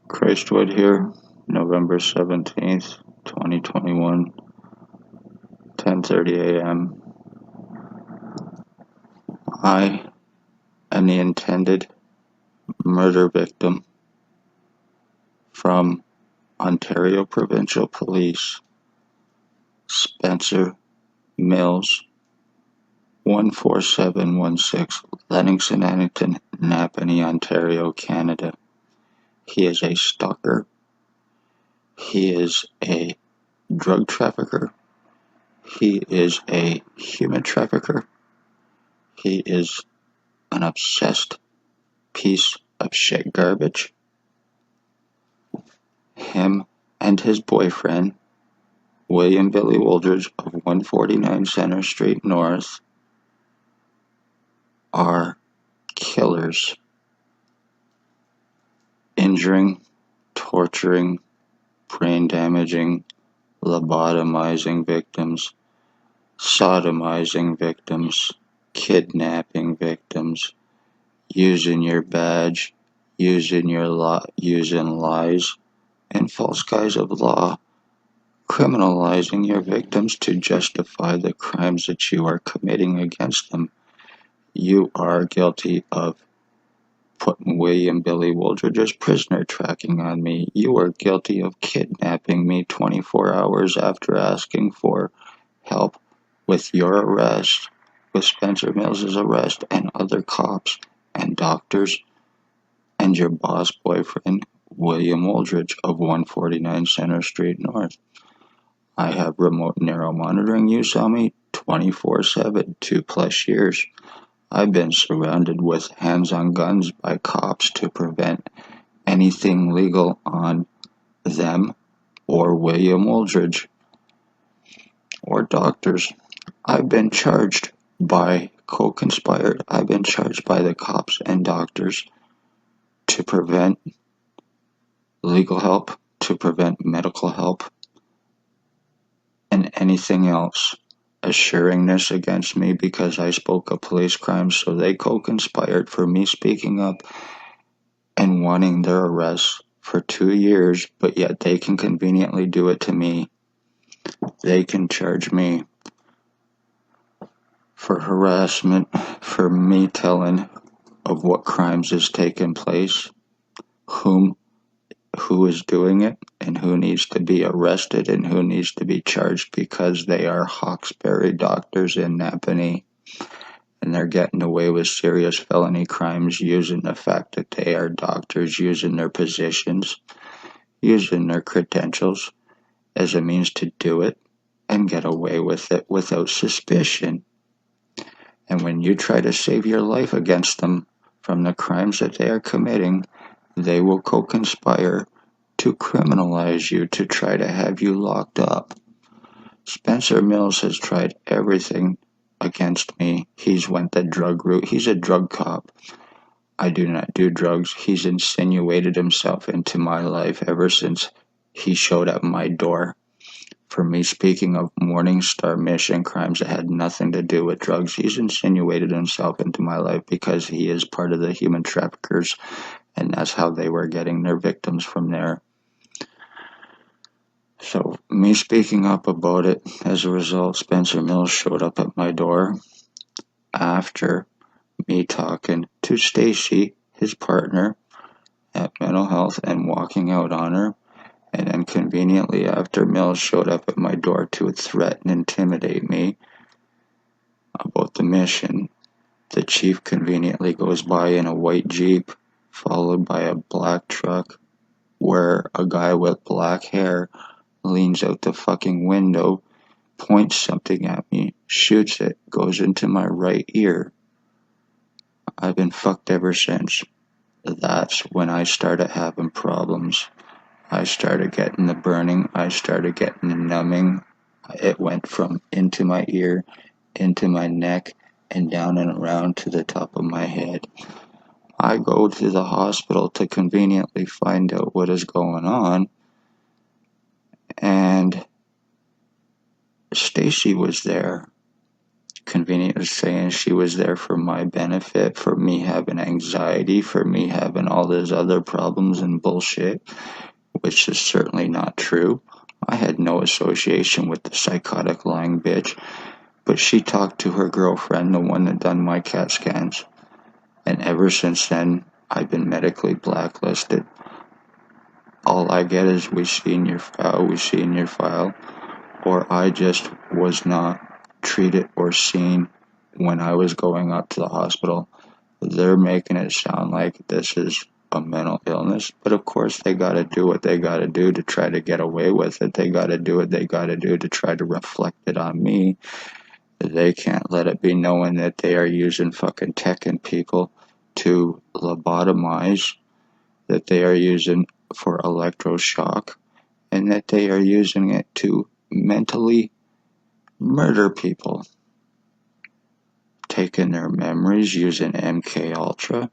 Christwood here, November 17th, 2021, 10:30 a.m. I am the intended murder victim from Ontario Provincial Police, Spencer Mills, 14716, Lennoxon, Annington, Napanee, Ontario, Canada. He is a stalker. He is a drug trafficker. He is a human trafficker. He is an obsessed piece of shit garbage. Him and his boyfriend, William Billy Wooldridge of 149 Center Street North, are killers, injuring, torturing, brain damaging, lobotomizing victims, sodomizing victims, kidnapping victims, using your badge, using lies and false guise of law, criminalizing your victims to justify the crimes that you are committing against them. You are guilty of putting William Billy Wooldridge's prisoner tracking on me. You are guilty of kidnapping me 24 hours after asking for help with your arrest, with Spencer Mills's arrest, and other cops and doctors, and your boss boyfriend, William Wooldridge of 149 Center Street North. I have remote narrow monitoring use on me 24/7, 2+ years. I've been surrounded with hands on guns by cops to prevent anything legal on them or William Wooldridge or doctors. I've been charged by co-conspired. I've been charged by the cops and doctors to prevent legal help, to prevent medical help, and anything else assuring this against me because I spoke of police crimes, so they co-conspired for me speaking up and wanting their arrest for 2 years, but yet they can conveniently do it to me. They can charge me for harassment, for me telling of what crimes has taken place, who is doing it, and who needs to be arrested and who needs to be charged because they are Hawkesbury doctors in Napanee. And they're getting away with serious felony crimes using the fact that they are doctors, using their positions, using their credentials as a means to do it and get away with it without suspicion. And when you try to save your life against them from the crimes that they are committing, they will co-conspire to criminalize you, to try to have you locked up. Spencer Mills has tried everything against me. He's went the drug route. He's a drug cop. I do not do drugs. He's insinuated himself into my life ever since he showed at my door for me speaking of Morningstar mission crimes that had nothing to do with drugs. He's insinuated himself into my life because he is part of the human traffickers, and that's how they were getting their victims from there. So me speaking up about it, as a result, Spencer Mills showed up at my door after me talking to Stacy, his partner, at mental health and walking out on her. And then conveniently after, Mills showed up at my door to threaten and intimidate me about the mission. The chief conveniently goes by in a white Jeep, followed by a black truck, where a guy with black hair leans out the fucking window, points something at me, shoots it, goes into my right ear. I've been fucked ever since. That's when I started having problems. I started getting the burning, I started getting the numbing. It went from into my ear, into my neck, and down and around to the top of my head. I go to the hospital to conveniently find out what is going on, and Stacy was there, conveniently saying she was there for my benefit, for me having anxiety, for me having all those other problems and bullshit, which is certainly not true. I had no association with the psychotic lying bitch, but she talked to her girlfriend, the one that done my CAT scans, and ever since then, I've been medically blacklisted. All I get is we see in your file, or I just was not treated or seen when I was going up to the hospital. They're making it sound like this is a mental illness, but of course they gotta do what they gotta do to try to get away with it. They gotta do what they gotta do to try to reflect it on me. They can't let it be known that they are using fucking tech and people to lobotomize, that they are using for electroshock, and that they are using it to mentally murder people. Taking their memories, using MK Ultra,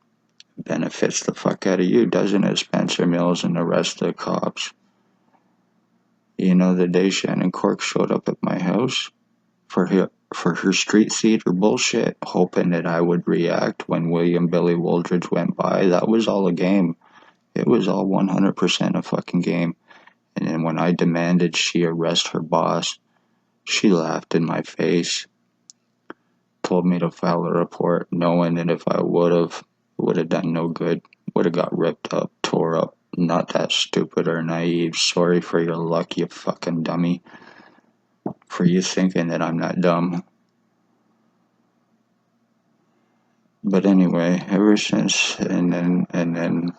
benefits the fuck out of you, doesn't it, Spencer Mills and the rest of the cops? You know, the day Shannon Cork showed up at my house for her street theater bullshit, hoping that I would react when William Billy Wooldridge went by. That was all a game. It was all 100% a fucking game. And then when I demanded she arrest her boss, she laughed in my face, told me to file a report, knowing that if I it would have done no good, would have got ripped up, tore up. Not that stupid or naive. Sorry for your luck, you fucking dummy. For you thinking that I'm not dumb. But anyway, ever since, and then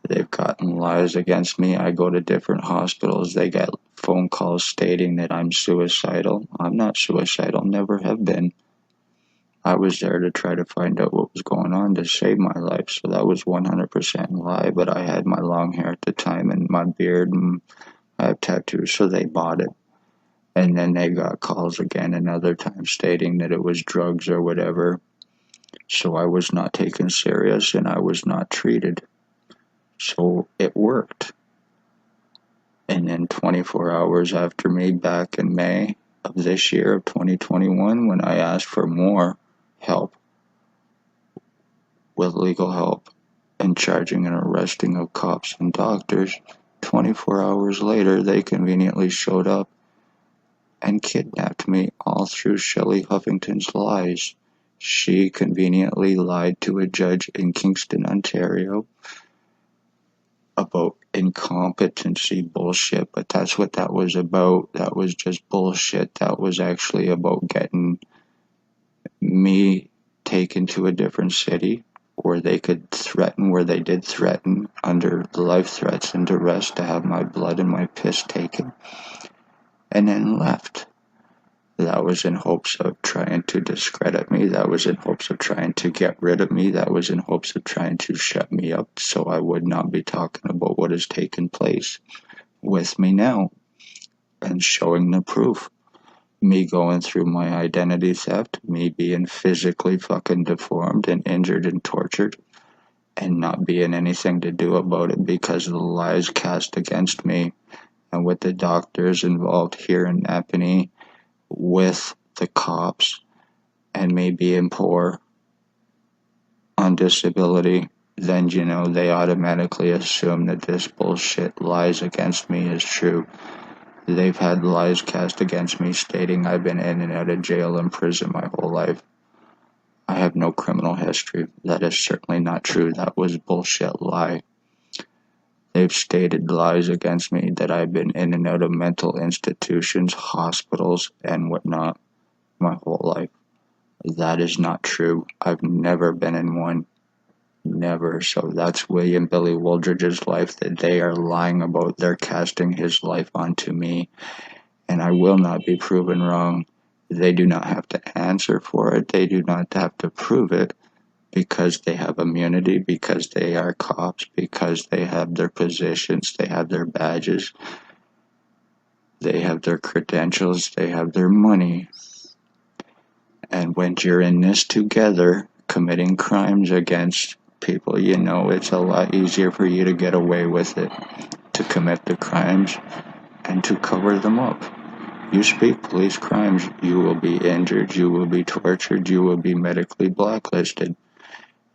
they've gotten lies against me. I go to different hospitals. They get phone calls stating that I'm suicidal. I'm not suicidal, never have been. I was there to try to find out what was going on to save my life, so that was 100% lie. But I had my long hair at the time and my beard, and I have tattoos, so they bought it. And then they got calls again another time stating that it was drugs or whatever. So I was not taken serious and I was not treated. So it worked. And then 24 hours after me, back in May of this year of 2021, when I asked for more help with legal help and charging and arresting of cops and doctors, 24 hours later, they conveniently showed up and kidnapped me, all through Shelley Huffington's lies. She conveniently lied to a judge in Kingston, Ontario about incompetency bullshit, but that's what that was about. That was just bullshit. That was actually about getting me taken to a different city where they could threaten, where they did threaten under life threats and duress to have my blood and my piss taken, and then left. That was in hopes of trying to discredit me. That was in hopes of trying to get rid of me. That was in hopes of trying to shut me up so I would not be talking about what has taken place with me now and showing the proof. Me going through my identity theft, me being physically fucking deformed and injured and tortured, and not being anything to do about it because of the lies cast against me, and with the doctors involved here in Napanee, with the cops, and me being poor on disability, then they automatically assume that this bullshit lies against me is true. They've had lies cast against me stating I've been in and out of jail and prison my whole life. I have no criminal history. That is certainly not true. That was bullshit lie. They've stated lies against me that I've been in and out of mental institutions, hospitals, and whatnot my whole life. That is not true. I've never been in one. Never. So that's William Billy Wooldridge's life that they are lying about. They're casting his life onto me, and I will not be proven wrong. They do not have to answer for it. They do not have to prove it because they have immunity, because they are cops, because they have their positions, they have their badges, they have their credentials, they have their money. And when you're in this together, committing crimes against people, it's a lot easier for you to get away with it, to commit the crimes and to cover them up. You speak police crimes, you will be injured, you will be tortured, you will be medically blacklisted.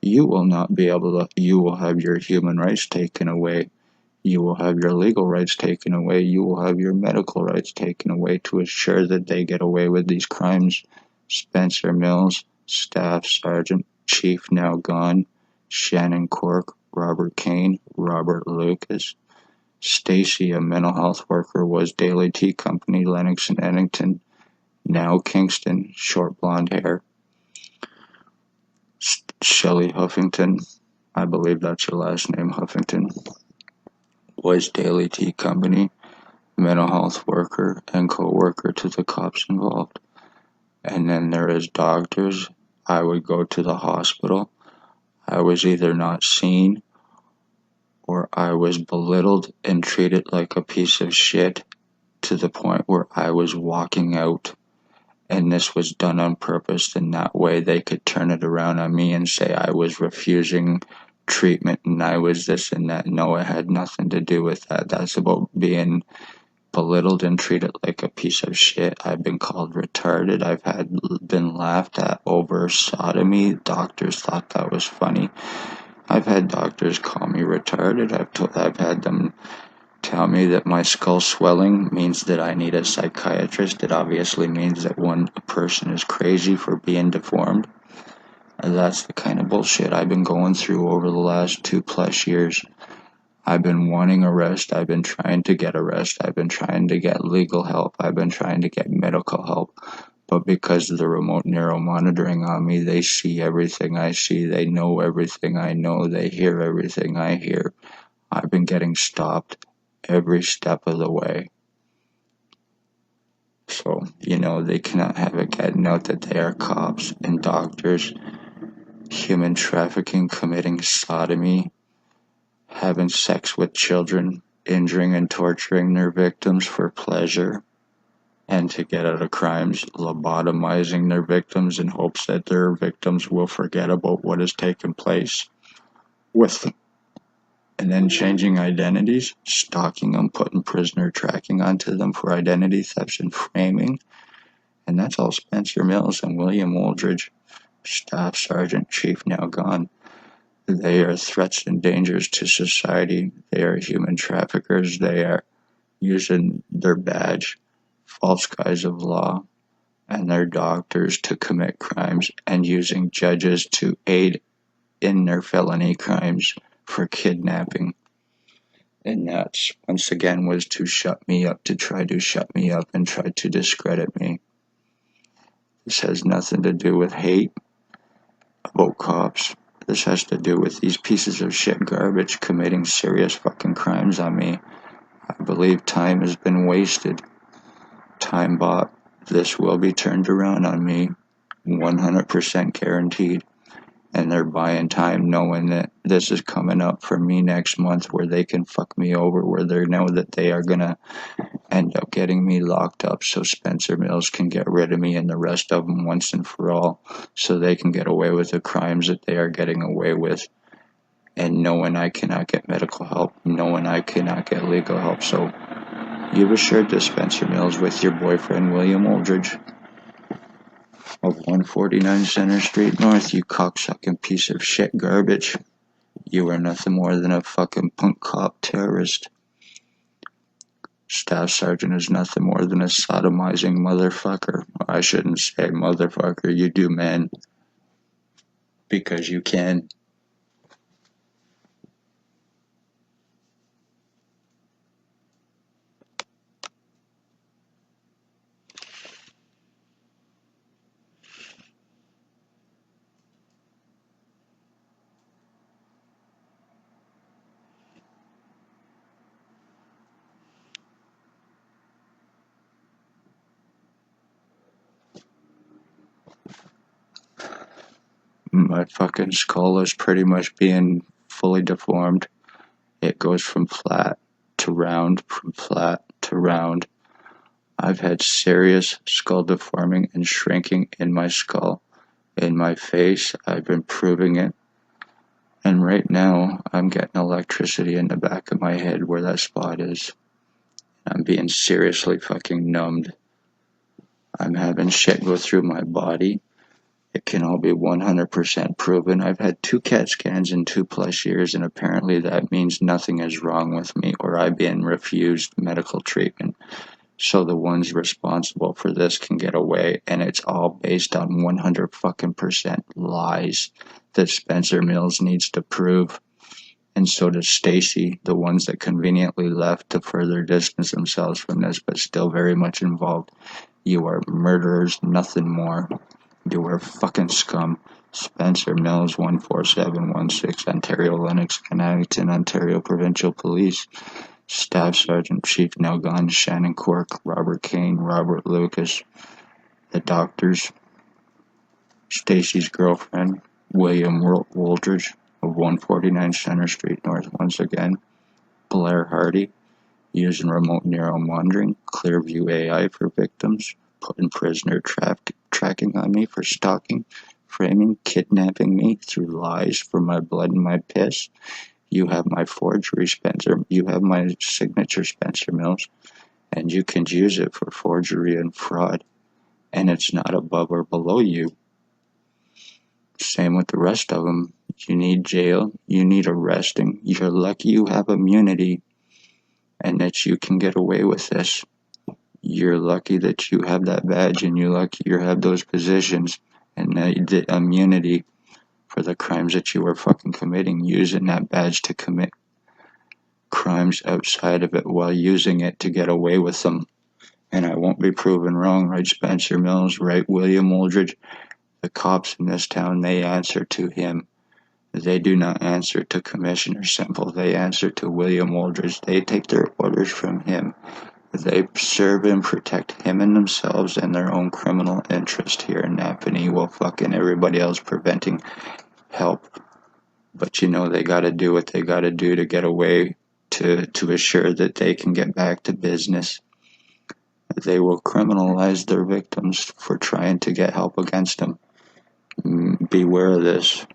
You will not be able to, you will have your human rights taken away. You will have your legal rights taken away. You will have your medical rights taken away to assure that they get away with these crimes. Spencer Mills, Staff Sergeant, Chief now gone, Shannon Cork, Robert Kane, Robert Lucas. Stacy, a mental health worker, was Daily Tea Company, Lennox and Eddington, now Kingston, short blonde hair. Shelley Huffington, I believe that's her last name, Huffington, was Daily Tea Company, mental health worker and co-worker to the cops involved. And then there is doctors. I would go to the hospital. I was either not seen or I was belittled and treated like a piece of shit to the point where I was walking out. And this was done on purpose, and that way they could turn it around on me and say I was refusing treatment and I was this and that. No, it had nothing to do with that. That's about being belittled and treated like a piece of shit. I've been called retarded. Been laughed at over sodomy. Doctors thought that was funny. I've had doctors call me retarded. I've had them tell me that my skull swelling means that I need a psychiatrist. It obviously means that a person is crazy for being deformed. And that's the kind of bullshit I've been going through over the last 2+ years. I've been wanting a rest. I've been trying to get a rest. I've been trying to get legal help. I've been trying to get medical help. But because of the remote neuro monitoring on me, they see everything I see. They know everything I know. They hear everything I hear. I've been getting stopped every step of the way. So, they cannot have it getting out that they are cops and doctors, human trafficking, committing sodomy, having sex with children, injuring and torturing their victims for pleasure and to get out of crimes, lobotomizing their victims in hopes that their victims will forget about what has taken place with them. And then changing identities, stalking them, putting prisoner tracking onto them for identity thefts and framing. And that's all Spencer Mills and William Wooldridge, Staff Sergeant, Chief now gone. They are threats and dangers to society. They are human traffickers. They are using their badge, false guise of law, and their doctors to commit crimes and using judges to aid in their felony crimes for kidnapping. And that, once again, was to shut me up, to try to shut me up and try to discredit me. This has nothing to do with hate about cops. This has to do with these pieces of shit garbage committing serious fucking crimes on me. I believe time has been wasted. Time bought. This will be turned around on me. 100% guaranteed. And they're buying time knowing that this is coming up for me next month where they can fuck me over, where they know that they are gonna end up getting me locked up so Spencer Mills can get rid of me and the rest of them once and for all, so they can get away with the crimes that they are getting away with. And knowing I cannot get medical help, knowing I cannot get legal help. So you've assured this, Spencer Mills, with your boyfriend William Wooldridge of 149 Center Street North, you cocksucking piece of shit garbage. You are nothing more than a fucking punk cop terrorist. Staff Sergeant is nothing more than a sodomizing motherfucker. I shouldn't say motherfucker, you do, man. Because you can. My fucking skull is pretty much being fully deformed. It goes from flat to round, from flat to round. I've had serious skull deforming and shrinking in my skull. In my face, I've been proving it. And right now, I'm getting electricity in the back of my head where that spot is. I'm being seriously fucking numbed. I'm having shit go through my body. It can all be 100% proven. I've had 2 CAT scans in 2+ years, and apparently that means nothing is wrong with me or I've been refused medical treatment. So the ones responsible for this can get away, and it's all based on 100% lies that Spencer Mills needs to prove. And so does Stacy, the ones that conveniently left to further distance themselves from this, but still very much involved. You are murderers, nothing more. You are fucking scum. Spencer Mills, 14716, Ontario Lennox, Connecticut, Ontario Provincial Police. Staff Sergeant Chief Nelgon, Shannon Cork, Robert Kane, Robert Lucas. The doctors. Stacy's girlfriend, William Woolridge of 149 Center Street North once again. Blair Hardy, using remote neural monitoring, Clearview AI for victims, putting prisoner tracking on me for stalking, framing, kidnapping me through lies for my blood and my piss. You have my forgery, Spencer. You have my signature, Spencer Mills, and you can use it for forgery and fraud, and it's not above or below you. Same with the rest of them. You need jail. You need arresting. You're lucky you have immunity and that you can get away with this. You're lucky that you have that badge, and you're lucky you have those positions and the immunity for the crimes that you were fucking committing, using that badge to commit crimes outside of it while using it to get away with them. And I won't be proven wrong, right, Spencer Mills, right, William Woolridge? The cops in this town, they answer to him. They do not answer to Commissioner Simple. They answer to William Woolridge. They take their orders from him. They serve and protect him and themselves and their own criminal interest here in Napanee while fucking everybody else preventing help. But they gotta do what they gotta do to get away, to assure that they can get back to business. They will criminalize their victims for trying to get help against them. Beware of this.